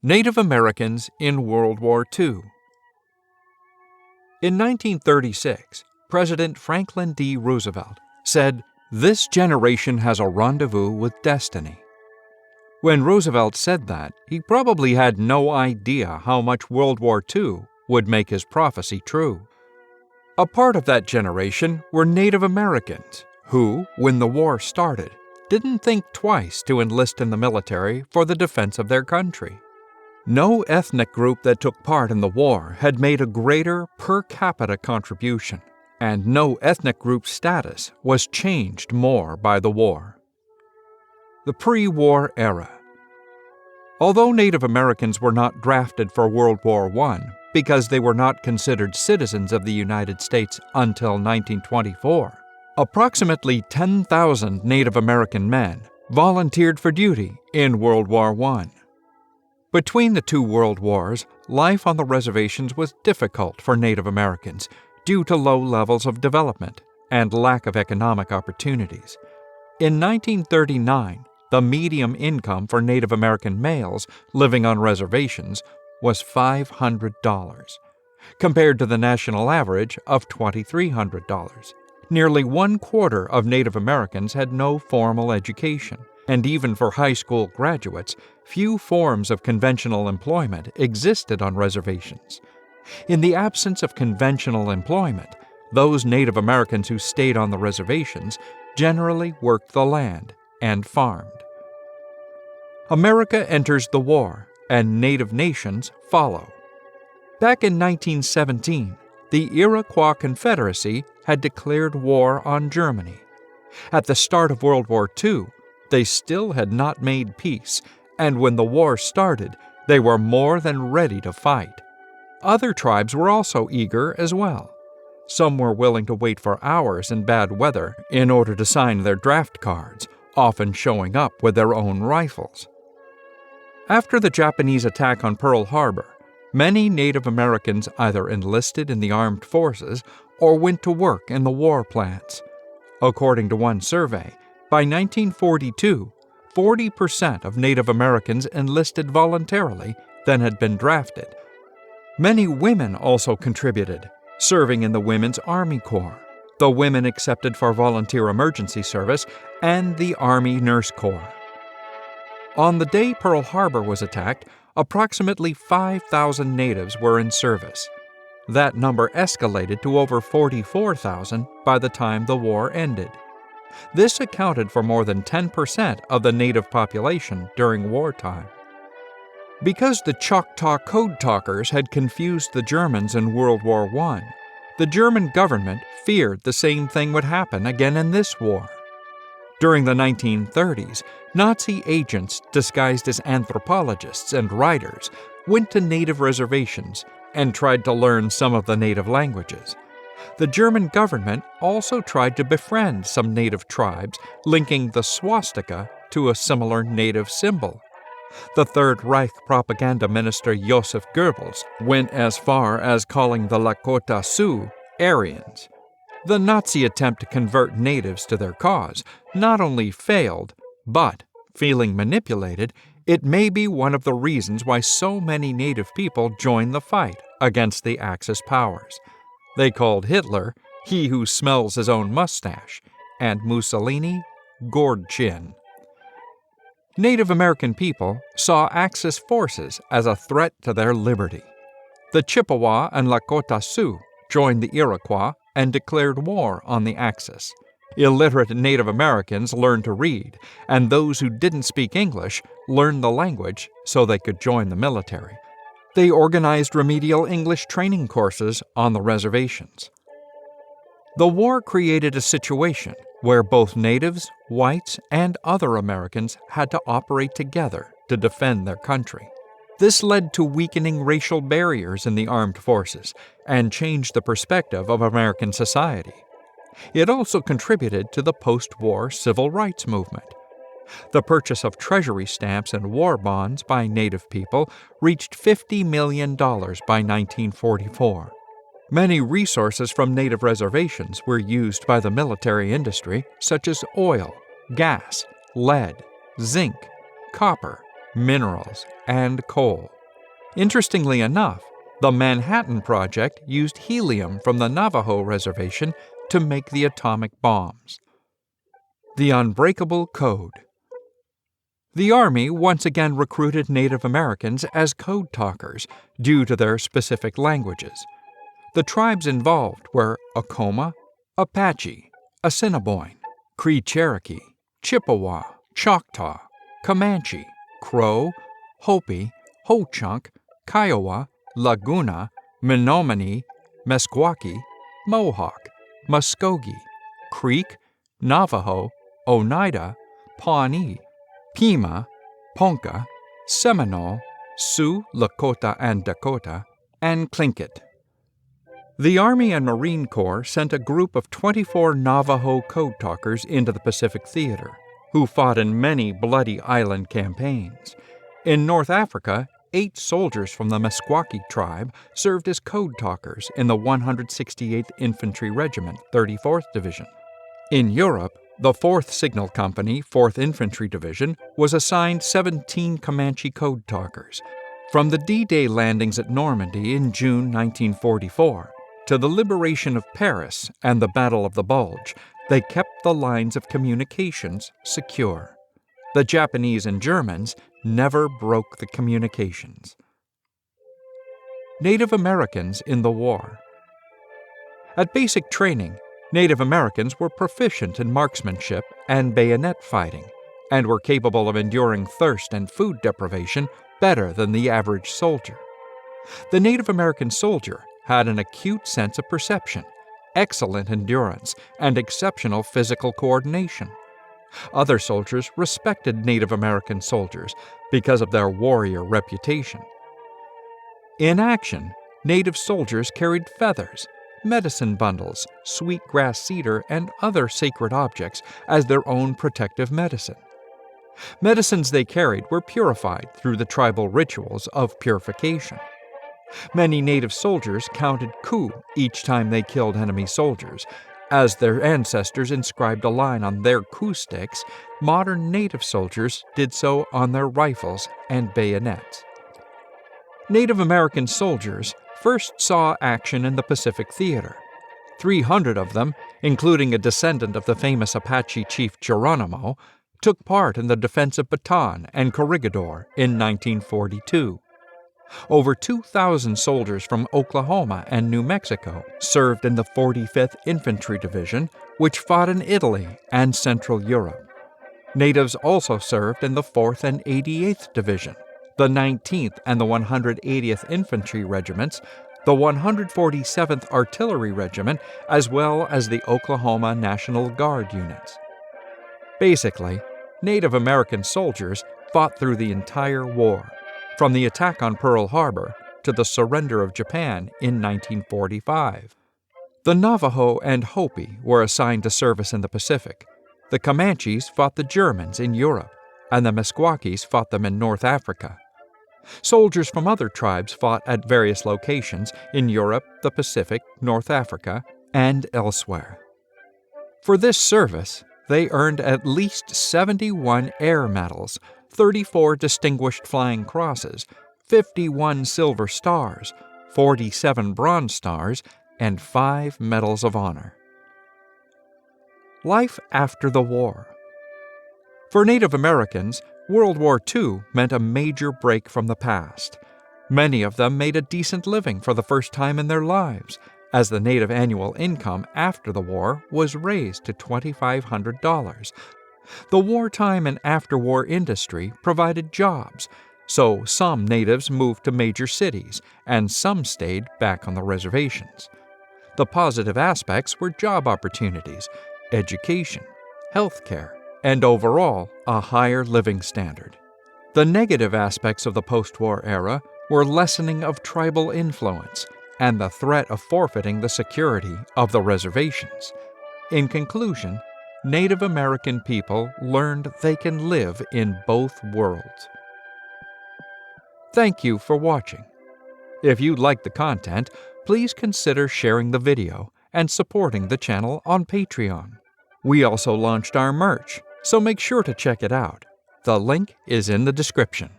Native Americans in World War II. In 1936, President Franklin D. Roosevelt said, "This generation has a rendezvous with destiny." When Roosevelt said that, he probably had no idea how much World War II would make his prophecy true. A part of that generation were Native Americans who, when the war started, didn't think twice to enlist in the military for the defense of their country. No ethnic group that took part in the war had made a greater per capita contribution, and no ethnic group's status was changed more by the war. The Prewar Era. Although Native Americans were not drafted for World War I because they were not considered citizens of the United States until 1924, approximately 10,000 Native American men volunteered for duty in World War I. Between the two world wars, life on the reservations was difficult for Native Americans due to low levels of development and lack of economic opportunities. In 1939, the median income for Native American males living on reservations was $500, compared to the national average of $2,300. Nearly 1/4 of Native Americans had no formal education, and even for high school graduates, few forms of conventional employment existed on reservations. In the absence of conventional employment, those Native Americans who stayed on the reservations generally worked the land and farmed. America enters the war, and Native nations follow. Back in 1917, the Iroquois Confederacy had declared war on Germany. At the start of World War II, they still had not made peace, and when the war started, they were more than ready to fight. Other tribes were also eager as well. Some were willing to wait for hours in bad weather in order to sign their draft cards, often showing up with their own rifles. After the Japanese attack on Pearl Harbor, many Native Americans either enlisted in the armed forces or went to work in the war plants. According to one survey, by 1942, 40% of Native Americans enlisted voluntarily than had been drafted. Many women also contributed, serving in the Women's Army Corps, the Women Accepted for Volunteer Emergency Service, and the Army Nurse Corps. On the day Pearl Harbor was attacked, approximately 5,000 natives were in service. That number escalated to over 44,000 by the time the war ended. This accounted for more than 10% of the native population during wartime. Because the Choctaw Code Talkers had confused the Germans in World War I, the German government feared the same thing would happen again in this war. During the 1930s, Nazi agents disguised as anthropologists and writers went to native reservations and tried to learn some of the native languages. The German government also tried to befriend some native tribes, linking the swastika to a similar native symbol. The Third Reich propaganda minister Joseph Goebbels went as far as calling the Lakota Sioux Aryans. The Nazi attempt to convert natives to their cause not only failed, but, feeling manipulated, it may be one of the reasons why so many native people joined the fight against the Axis powers. They called Hitler "he who smells his own mustache," and Mussolini "gourd chin." Native American people saw Axis forces as a threat to their liberty. The Chippewa and Lakota Sioux joined the Iroquois and declared war on the Axis. Illiterate Native Americans learned to read, and those who didn't speak English learned the language so they could join the military. They organized remedial English training courses on the reservations. The war created a situation where both natives, whites, and other Americans had to operate together to defend their country. This led to weakening racial barriers in the armed forces and changed the perspective of American society. It also contributed to the post-war civil rights movement. The purchase of treasury stamps and war bonds by Native people reached $50 million by 1944. Many resources from Native reservations were used by the military industry, such as oil, gas, lead, zinc, copper, minerals, and coal. Interestingly enough, the Manhattan Project used helium from the Navajo reservation to make the atomic bombs. The Unbreakable Code. The Army once again recruited Native Americans as code talkers due to their specific languages. The tribes involved were Acoma, Apache, Assiniboine, Cree Cherokee, Chippewa, Choctaw, Comanche, Crow, Hopi, Ho-Chunk, Kiowa, Laguna, Menominee, Meskwaki, Mohawk, Muskogee, Creek, Navajo, Oneida, Pawnee, Pima, Ponca, Seminole, Sioux, Lakota and Dakota, and Tlingit. The Army and Marine Corps sent a group of 24 Navajo code talkers into the Pacific Theater, who fought in many bloody island campaigns. In North Africa, 8 soldiers from the Meskwaki tribe served as code talkers in the 168th Infantry Regiment, 34th Division. In Europe, the 4th Signal Company, 4th Infantry Division, was assigned 17 Comanche code talkers. From the D-Day landings at Normandy in June 1944 to the liberation of Paris and the Battle of the Bulge, they kept the lines of communications secure. The Japanese and Germans never broke the communications. Native Americans in the war. At basic training, Native Americans were proficient in marksmanship and bayonet fighting, and were capable of enduring thirst and food deprivation better than the average soldier. The Native American soldier had an acute sense of perception, excellent endurance, and exceptional physical coordination. Other soldiers respected Native American soldiers because of their warrior reputation. In action, Native soldiers carried feathers, medicine bundles, sweetgrass cedar, and other sacred objects as their own protective medicine. Medicines they carried were purified through the tribal rituals of purification. Many Native soldiers counted coup each time they killed enemy soldiers. As their ancestors inscribed a line on their coup sticks, modern Native soldiers did so on their rifles and bayonets. Native American soldiers first saw action in the Pacific Theater. 300 of them, including a descendant of the famous Apache chief Geronimo, took part in the defense of Bataan and Corregidor in 1942. Over 2,000 soldiers from Oklahoma and New Mexico served in the 45th Infantry Division, which fought in Italy and Central Europe. Natives also served in the 4th and 88th Division, the 19th and the 180th Infantry Regiments, the 147th Artillery Regiment, as well as the Oklahoma National Guard units. Basically, Native American soldiers fought through the entire war, from the attack on Pearl Harbor to the surrender of Japan in 1945. The Navajo and Hopi were assigned to service in the Pacific. The Comanches fought the Germans in Europe, and the Meskwakis fought them in North Africa. Soldiers from other tribes fought at various locations in Europe, the Pacific, North Africa, and elsewhere. For this service, they earned at least 71 air medals, 34 Distinguished Flying Crosses, 51 Silver Stars, 47 Bronze Stars, and 5 Medals of Honor. Life after the war. For Native Americans, World War II meant a major break from the past. Many of them made a decent living for the first time in their lives, as the Native annual income after the war was raised to $2,500. The wartime and after-war industry provided jobs, so some Natives moved to major cities, and some stayed back on the reservations. The positive aspects were job opportunities, education, health care, and overall, a higher living standard. The negative aspects of the post-war era were lessening of tribal influence and the threat of forfeiting the security of the reservations. In conclusion, Native American people learned they can live in both worlds. Thank you for watching. If you like the content, please consider sharing the video and supporting the channel on Patreon. We also launched our merch, so make sure to check it out. The link is in the description.